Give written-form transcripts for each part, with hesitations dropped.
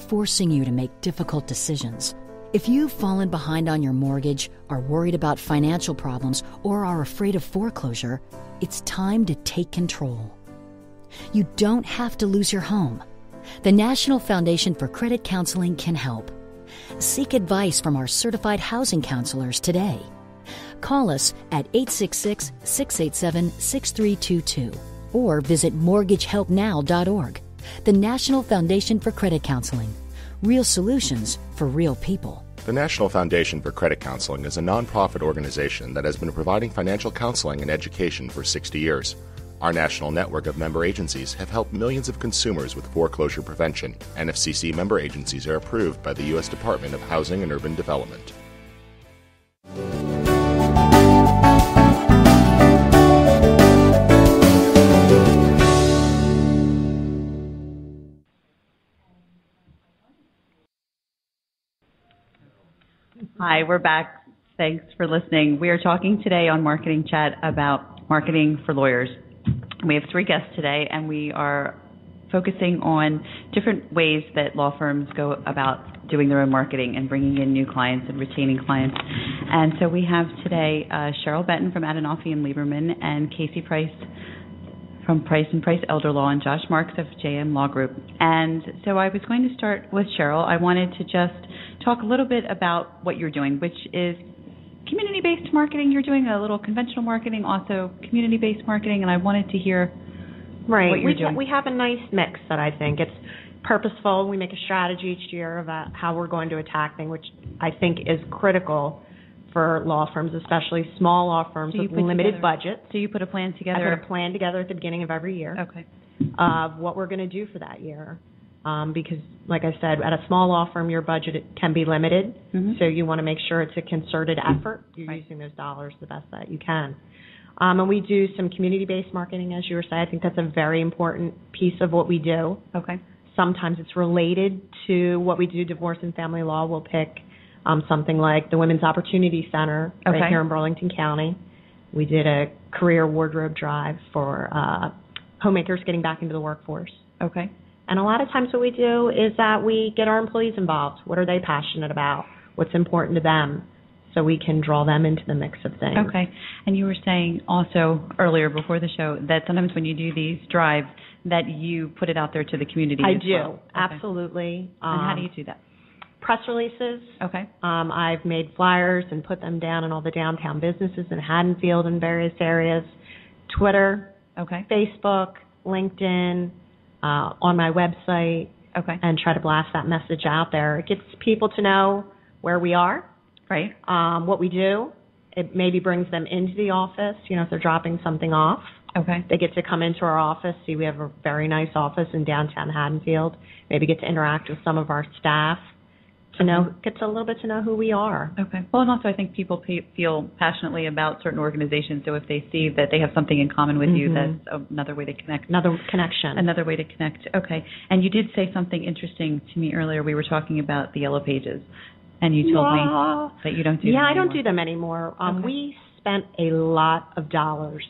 forcing you to make difficult decisions. If you've fallen behind on your mortgage, are worried about financial problems, or are afraid of foreclosure, it's time to take control. You don't have to lose your home. The National Foundation for Credit Counseling can help. Seek advice from our certified housing counselors today. Call us at 866-687-6322 or visit mortgagehelpnow.org. The National Foundation for Credit Counseling. Real solutions for real people. The National Foundation for Credit Counseling is a nonprofit organization that has been providing financial counseling and education for 60 years. Our national network of member agencies have helped millions of consumers with foreclosure prevention. NFCC member agencies are approved by the U.S. Department of Housing and Urban Development. Hi, we're back. Thanks for listening. We are talking today on Marketing Chat about marketing for lawyers. We have 3 guests today, and we are focusing on different ways that law firms go about doing their own marketing and bringing in new clients and retaining clients. And so we have today Cheryl Benton from Adenofi and Lieberman, and Casey Price from Price & Price Elder Law, and Josh Marks of JM Law Group. And so I was going to start with Cheryl. I wanted to just talk a little bit about what you're doing, which is community-based marketing. You're doing a little conventional marketing, also community-based marketing, and I wanted to hear what you're doing. We have a nice mix that I think it's purposeful. We make a strategy each year about how we're going to attack things, which I think is critical for law firms, especially small law firms with limited budgets. So you put a plan together? I put a plan together at the beginning of every year. Okay. Of what we're going to do for that year. Because, like I said, at a small law firm, your budget can be limited, so you want to make sure it's a concerted effort. You're using those dollars the best that you can. And we do some community-based marketing, as you were saying. I think that's a very important piece of what we do. Okay. Sometimes it's related to what we do. Divorce and family law, we'll pick something like the Women's Opportunity Center right here in Burlington County. We did a career wardrobe drive for homemakers getting back into the workforce. Okay. And a lot of times what we do is that we get our employees involved. What are they passionate about? What's important to them? So we can draw them into the mix of things. Okay. And you were saying also earlier before the show that sometimes when you do these drives that you put it out there to the community I as do. well. Absolutely. And how do you do that? Press releases. Okay. I've made flyers and put them down in all the downtown businesses in Haddonfield and various areas. Twitter. Okay. Facebook. LinkedIn. On my website, and try to blast that message out there. It gets people to know where we are, right? What we do. It maybe brings them into the office, if they're dropping something off. Okay. They get to come into our office, see we have a very nice office in downtown Haddonfield, maybe get to interact with some of our staff, get to a little bit to know who we are. Okay. Well, and also I think people feel passionately about certain organizations, so if they see that they have something in common with you, that's another way to connect. Another connection. Another way to connect. Okay. And you did say something interesting to me earlier. We were talking about the Yellow Pages, and you told me that you don't do them anymore. I don't do them anymore. We spent a lot of dollars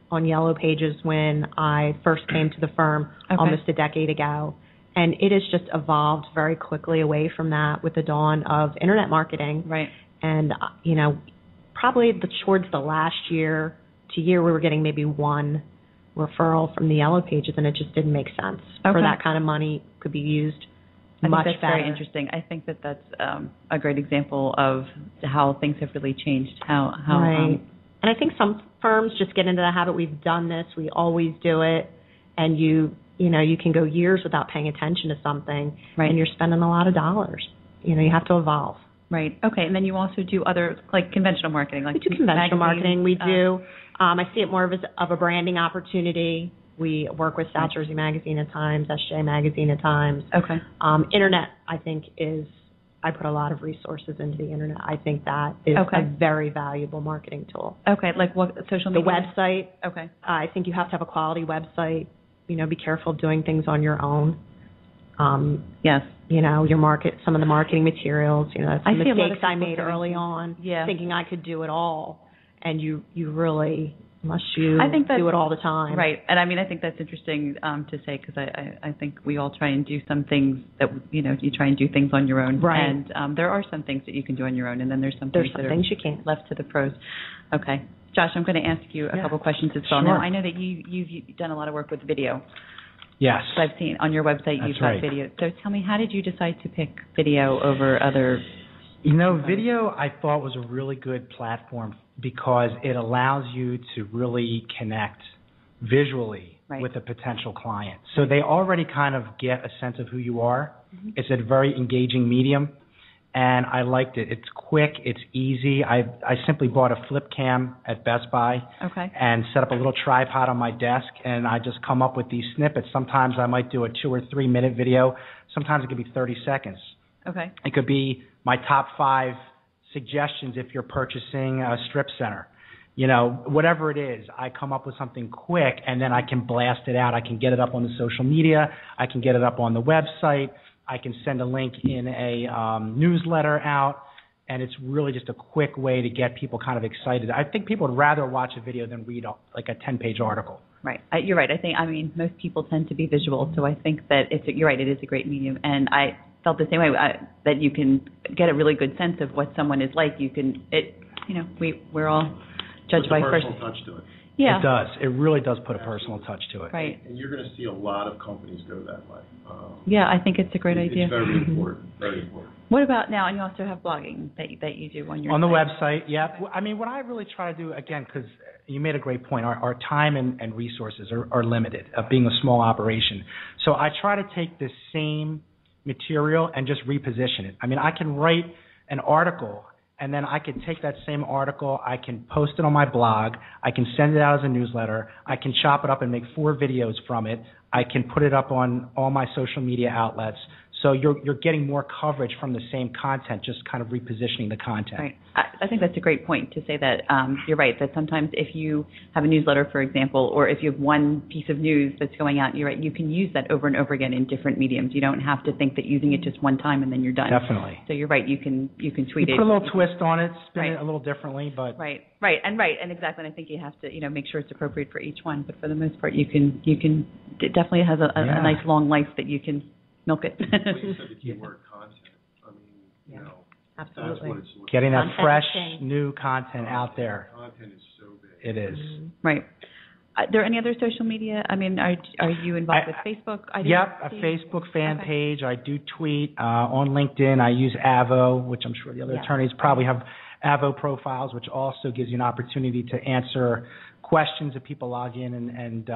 on Yellow Pages when I first came to the firm almost a decade ago. And it has just evolved very quickly away from that with the dawn of Internet marketing. Right. And, probably towards the last year we were getting maybe one referral from the Yellow Pages, and it just didn't make sense. For that kind of money could be used much better. I think that's very interesting. I think that's a great example of how things have really changed. Right. And I think some firms just get into the habit, we've done this, we always do it, and you can go years without paying attention to something, and you're spending a lot of dollars. You have to evolve. Right. Okay. And then you also do other, like conventional marketing. Like we do conventional marketing. We do. I see it more of a branding opportunity. We work with South Jersey Magazine at times, SJ Magazine at times. Okay. Internet, I think, I put a lot of resources into the Internet. I think that is a very valuable marketing tool. Okay. Like what, social media? The website. Okay. I think you have to have a quality website. Be careful doing things on your own. Yes. Some of the marketing materials, that's the mistakes I made early on, thinking I could do it all. And you really unless you do it all the time. Right. And I mean, I think that's interesting to say, because I think we all try and do some things that, you try and do things on your own. Right. And there are some things that you can do on your own, and then there's some things you can't. left to the pros. Okay. Josh, I'm going to ask you a couple questions as well. Sure. Now, I know that you've done a lot of work with video. Yes. So I've seen on your website you've got video. So tell me, how did you decide to pick video over other? Video I thought was a really good platform because it allows you to really connect visually with a potential client. So they already kind of get a sense of who you are. Mm-hmm. It's a very engaging medium, and I liked it. It's quick. It's easy. I simply bought a flip cam at Best Buy and set up a little tripod on my desk, and I just come up with these snippets. Sometimes I might do a 2 or 3 minute video. Sometimes it could be 30 seconds. Okay. It could be my top 5 suggestions if you're purchasing a strip center. Whatever it is, I come up with something quick, and then I can blast it out. I can get it up on the social media. I can get it up on the website. I can send a link in a newsletter out, and it's really just a quick way to get people kind of excited. I think people would rather watch a video than read like a 10-page article. Right. You're right. I mean, most people tend to be visual, so I think that you're right, it is a great medium. And I felt the same way, that you can get a really good sense of what someone is like. We're all judged by first. Personal touch to it. Yeah. It does. It really does put a personal touch to it. Right. And you're going to see a lot of companies go that way. I think it's a great idea. It's very important. Very important. What about now? And you also have blogging that you do on your on the site. website. Yeah. I mean, what I really try to do, again, because you made a great point, our time and resources are limited, being a small operation. So I try to take the same material and just reposition it. I mean, I can write an article, and then I can take that same article, I can post it on my blog, I can send it out as a newsletter, I can chop it up and make 4 videos from it, I can put it up on all my social media outlets. So you're getting more coverage from the same content, just kind of repositioning the content. Right. I think that's a great point to say that you're right, that sometimes if you have a newsletter, for example, or if you have one piece of news that's going out, you're right, you can use that over and over again in different mediums. You don't have to think that using it just one time and then you're done. Definitely. So you're right, you can tweet it. Put a little twist on it, spin it a little differently, but Right, and exactly. And I think you have to make sure it's appropriate for each one. But for the most part, you can it definitely has a nice long life that you can milk it. Well, you said the keyword content. I mean, absolutely. That's what it's getting that fresh, new content out there. Content is so big. It is. Mm-hmm. Right. Are there any other social media? I mean, are you involved with Facebook? Yep, a Facebook fan page. I do tweet. On LinkedIn, I use Avo, which I'm sure the other attorneys probably have Avo profiles, which also gives you an opportunity to answer questions if people log in and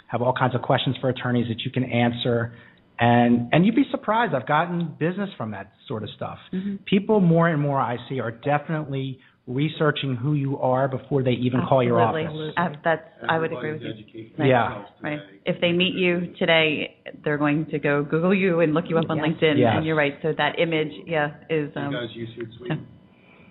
have all kinds of questions for attorneys that you can answer. And you'd be surprised. I've gotten business from that sort of stuff. Mm-hmm. People more and more I see are definitely researching who you are before they even call your office. I would agree with you. Right. Yeah. Right. If they meet you today, they're going to go Google you and look you up on LinkedIn. Yes. And you're right. So that image, is. You guys use Hootsuite?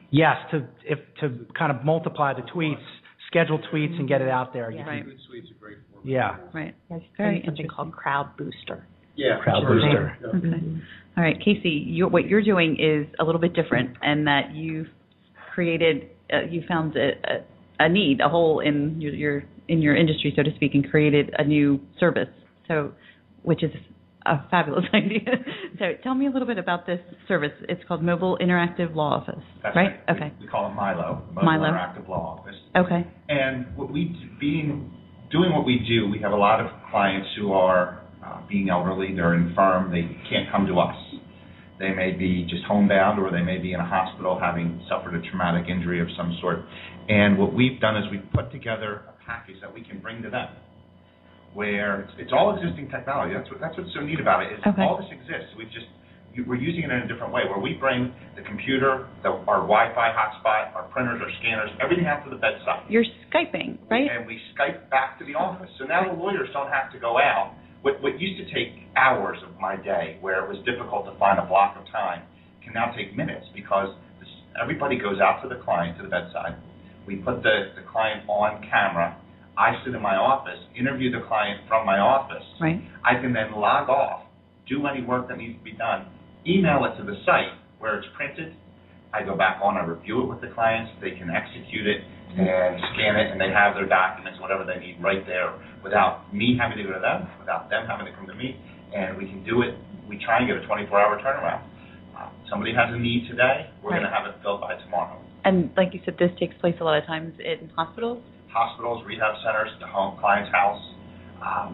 Yes, to kind of multiply the tweets, schedule tweets, and get it out there. Yeah. Right. Hootsuite's a great format. Yeah. Right. There's very something called Crowd Booster. Yeah, Crowd Booster. Yeah. Okay. All right, Casey, what you're doing is a little bit different, and that you've created, you found a need, a hole in your industry, so to speak, and created a new service. So, which is a fabulous idea. So, tell me a little bit about this service. It's called Mobile Interactive Law Office. That's right? Okay. We call it Milo, Mobile Interactive Law Office. Okay. And doing what we do, we have a lot of clients who are being elderly, they're infirm, they can't come to us. They may be just homebound, or they may be in a hospital having suffered a traumatic injury of some sort. And what we've done is we've put together a package that we can bring to them, where it's all existing technology. That's what's so neat about it. Is all this exists. We're using it in a different way, where we bring the computer, our Wi-Fi hotspot, our printers, our scanners, everything out to the bedside. You're Skyping, right? And we Skype back to the office. So now the lawyers don't have to go out. What used to take hours of my day, where it was difficult to find a block of time, can now take minutes, because everybody goes out to the client, to the bedside. We put the client on camera. I sit in my office, interview the client from my office. Right. I can then log off, do any work that needs to be done, email it to the site where it's printed, I go back on, I review it with the clients, they can execute it and scan it, and they have their documents, whatever they need right there, without me having to go to them, without them having to come to me, and we can do it. We try and get a 24-hour turnaround. Somebody has a need today, we're going to have it filled by tomorrow. And like you said, this takes place a lot of times in hospitals? Hospitals, rehab centers, the home, client's house.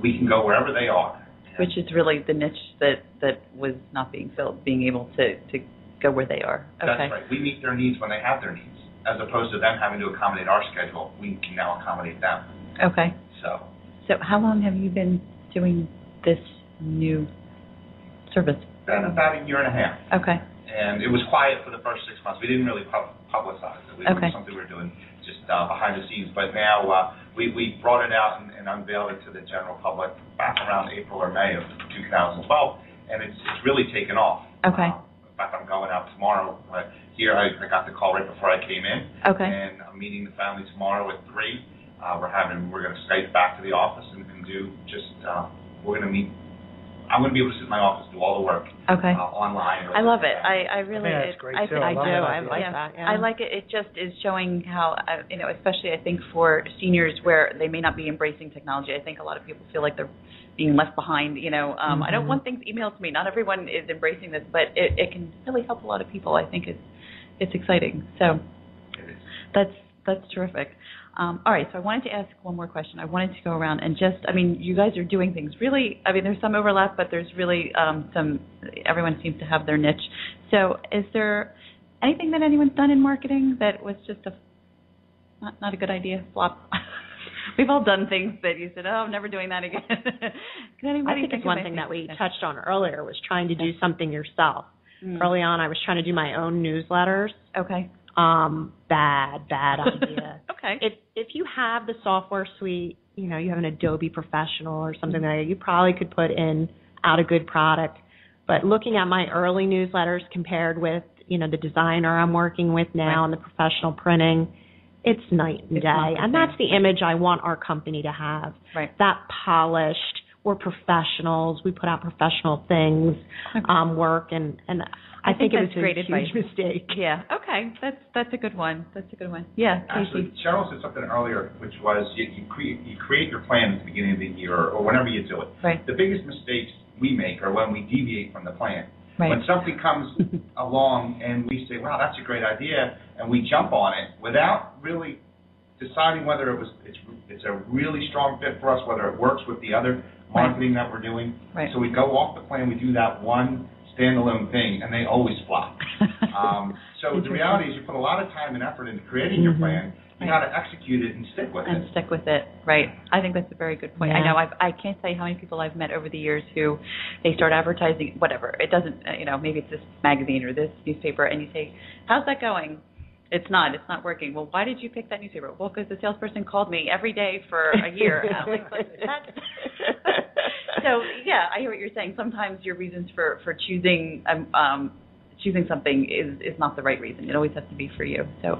We can go wherever they are. Which is really the niche that was not being filled, being able to go where they are. Okay. That's right. We meet their needs when they have their needs, as opposed to them having to accommodate our schedule. We can now accommodate them. Okay. So how long have you been doing this new service? Been about a year and a half. Okay. And it was quiet for the first 6 months. We didn't really publicize it. It was something we were doing just behind the scenes. But now we brought it out and unveiled it to the general public back around April or May of 2012, and it's really taken off. Okay. In fact, I'm going out tomorrow. Here, I got the call right before I came in. Okay. And I'm meeting the family tomorrow at 3. We're going to Skype back to the office and do just we're going to meet. I'm going to be able to sit in my office, do all the work online. I love it. I really. I think that's great too. I do. I like that. Yeah. I like it. It just is showing how, especially I think for seniors where they may not be embracing technology. I think a lot of people feel like they're being left behind. I don't want things emailed to me. Not everyone is embracing this, but it can really help a lot of people. I think it's exciting. So that's terrific. All right, so I wanted to ask one more question. I wanted to go around and you guys are doing things really, there's some overlap, but there's really everyone seems to have their niche. So is there anything that anyone's done in marketing that was just not a good idea, flop? We've all done things that you said, I'm never doing that again. Can anybody think it's one thing that we touched on earlier was trying to do something yourself. Early on, I was trying to do my own newsletters. Okay. Bad idea. Okay. If you have the software suite, you have an Adobe Professional or something like that, you probably could put out a good product. But looking at my early newsletters compared with, the designer I'm working with now and the professional printing, it's night and day. And that's the image I want our company to have. Right. That polished, we're professionals, we put out professional things, work, and I think it was a huge mistake. Yeah. Okay. That's a good one. Yeah. Actually, Cheryl said something earlier, which was you create your plan at the beginning of the year or whenever you do it. Right. The biggest mistakes we make are when we deviate from the plan. Right. When something comes along and we say, "Wow, that's a great idea," and we jump on it without really deciding whether it's a really strong fit for us, whether it works with the other marketing that we're doing. Right. So we go off the plan. We do that one standalone thing, and they always flop. So the reality is you put a lot of time and effort into creating your plan. You got to execute it and stick with it. Right. I think that's a very good point. Yeah. I know I can't tell you how many people I've met over the years who they start advertising, whatever. It doesn't, maybe it's this magazine or this newspaper, and you say, how's that going? It's not working. Well, why did you pick that newspaper? Well, because the salesperson called me every day for a year. And I'm like, so, yeah, I hear what you're saying. Sometimes your reasons for choosing something is not the right reason. It always has to be for you. So,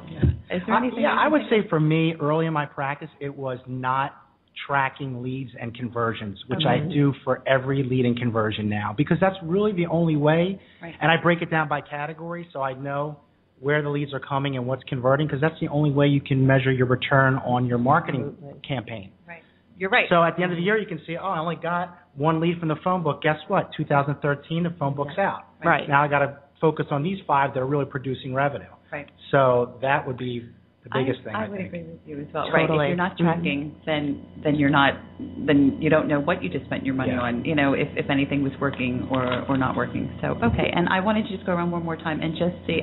is there anything? I would say for me, early in my practice, it was not tracking leads and conversions, which I do for every lead and conversion now, because that's really the only way. Right. And I break it down by category, so I know where the leads are coming and what's converting, because that's the only way you can measure your return on your marketing campaign. Right. You're right. So at the end of the year, you can see, I only got one lead from the phone book. Guess what? 2013, the phone book's out. Right. Now I got to focus on these 5 that are really producing revenue. Right. So that would be the biggest thing. I would agree with you as well. Totally. Right. If you're not tracking, then you're not. Then you don't know what you just spent your money on. If anything was working or not working. So okay. And I wanted to just go around one more time and just see.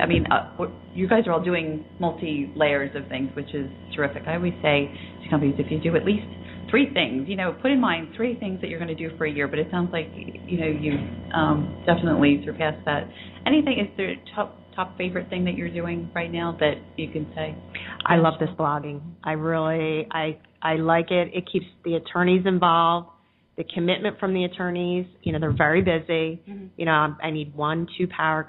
You guys are all doing multi-layers of things, which is terrific. I always say to companies, if you do at least 3 things, put in mind 3 things that you're going to do for a year. But it sounds like you've definitely surpassed that. Anything? Is there top favorite thing that you're doing right now that you can say? I love this blogging. I like it. It keeps the attorneys involved. The commitment from the attorneys. They're very busy. I need 1-2 paragraphs